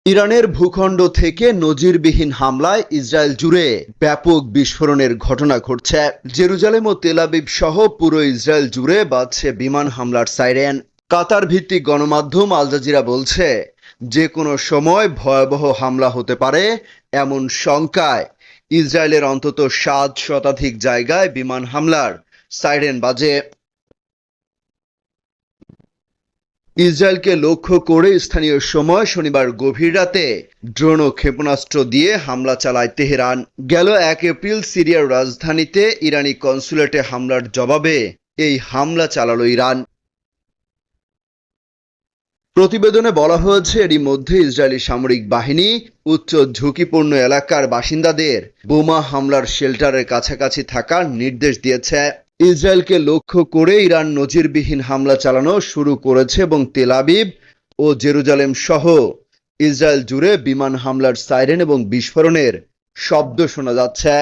ইরানের ভূখণ্ড থেকে নজিরবিহীন হামলায় ইসরায়েল জুড়ে ব্যাপক বিস্ফোরণের ঘটনা ঘটছে। জেরুজালেম ও তেল আবিব সহ পুরো ইসরায়েল জুড়ে বাজছে বিমান হামলার সাইরেন। কাতার ভিত্তিক গণমাধ্যম আল জাজিরা বলছে, যে কোনো সময় ভয়াবহ হামলা হতে পারে এমন শঙ্কায় ইসরায়েলের অন্তত 7 শতাধিক জায়গায় বিমান হামলার সাইরেন বাজে। ইসরায়েলকে লক্ষ্য করে স্থানীয় সময় শনিবার গভীর রাতে ড্রোন ও ক্ষেপণাস্ত্র দিয়ে হামলা চালায় তেহরান। গেল 1 এপ্রিল সিরিয়ার রাজধানীতে ইরানি কনসুলেটে হামলার জবাবে এই হামলা চালালো ইরান। প্রতিবেদনে বলা হয়েছে, এরই মধ্যে ইসরায়েলি সামরিক বাহিনী উচ্চ ঝুঁকিপূর্ণ এলাকার বাসিন্দাদের বোমা হামলার শেল্টারের কাছাকাছি থাকার নির্দেশ দিয়েছে। ইসরায়েলকে লক্ষ্য করে ইরান নজিরবিহীন হামলা চালানো শুরু করেছে এবং তেল আবিব ও জেরুজালেম সহ ইসরায়েল জুড়ে বিমান হামলার সাইরেন এবং বিস্ফোরণের শব্দ শোনা যাচ্ছে।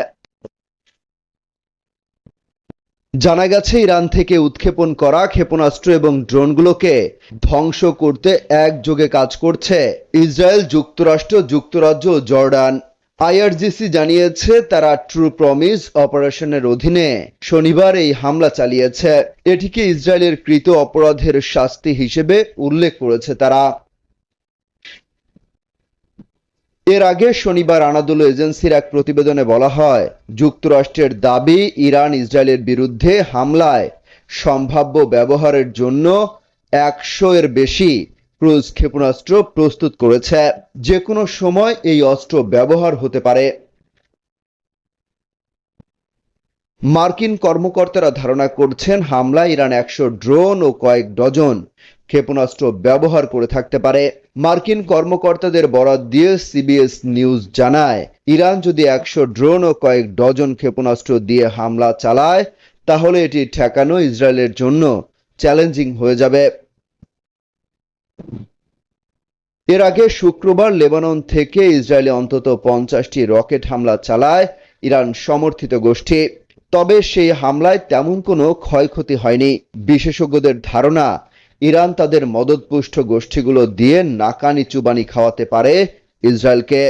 জানা গেছে, ইরান থেকে উৎক্ষেপণ করা ক্ষেপণাস্ত্র এবং ড্রোনগুলোকে ধ্বংস করতে একযোগে কাজ করছে ইসরায়েল, যুক্তরাষ্ট্র, যুক্তরাজ্য ও জর্ডান। আইআরজিসি জানিয়েছে, তারা ট্রু প্রমিস অপারেশনের অধীনে শনিবার এই হামলা চালিয়েছে। এটিকে ইসরায়েলের কৃত অপরাধের শাস্তি হিসেবে উল্লেখ করেছে তারা। এর আগে শনিবার আনাদোলু এজেন্সির এক প্রতিবেদনে বলা হয়, যুক্তরাষ্ট্রের দাবি ইরান ইসরায়েলের বিরুদ্ধে হামলায় সম্ভাব্য ব্যবহারের জন্য 100-এর বেশি ক্রুজ ক্ষেপণাস্ত্র প্রস্তুত করেছে। যে কোনো সময় এই অস্ত্র ব্যবহার হতে পারে। মার্কিন কর্মকর্তারা ধারণা করছেন, হামলায় ইরান 100 ড্রোন ও কয়েক ডজন ক্ষেপণাস্ত্র ব্যবহার করে থাকতে পারে। মার্কিন কর্মকর্তাদের বরাত দিয়ে সিবিএস নিউজ জানায়, ইরান যদি 100 ড্রোন ও কয়েক ডজন ক্ষেপণাস্ত্র দিয়ে হামলা চালায়, তাহলে এটি ঠেকানো ইসরায়েলের জন্য চ্যালেঞ্জিং হয়ে যাবে। এর আগে শুক্রবার লেবানন থেকে ইসরায়েলে অন্তত 50টি রকেট হামলা চালায় ইরান সমর্থিত গোষ্ঠী। তবে সেই হামলায় তেমন কোনো ক্ষয়ক্ষতি হয়নি। বিশেষজ্ঞদের ধারণা, ইরান তাদের মদতপুষ্ট গোষ্ঠীগুলো দিয়ে নাকানি চুবানি খাওয়াতে পারে ইসরায়েলকে।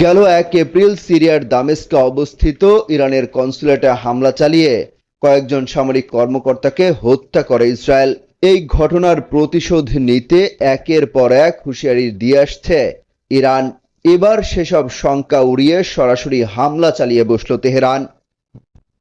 গেল 1 এপ্রিল সিরিয়ার দামেস্কে অবস্থিত ইরানের কনসুলেটে হামলা চালিয়ে কয়েকজন সামরিক কর্মকর্তাকে হত্যা করে ইসরায়েল। এই ঘটনার প্রতিশোধ নিতে একের পর এক হুঁশিয়ারি দিয়ে আসছে ইরান। এবার সেসব শঙ্কা উড়িয়ে সরাসরি হামলা চালিয়ে বসল তেহরান।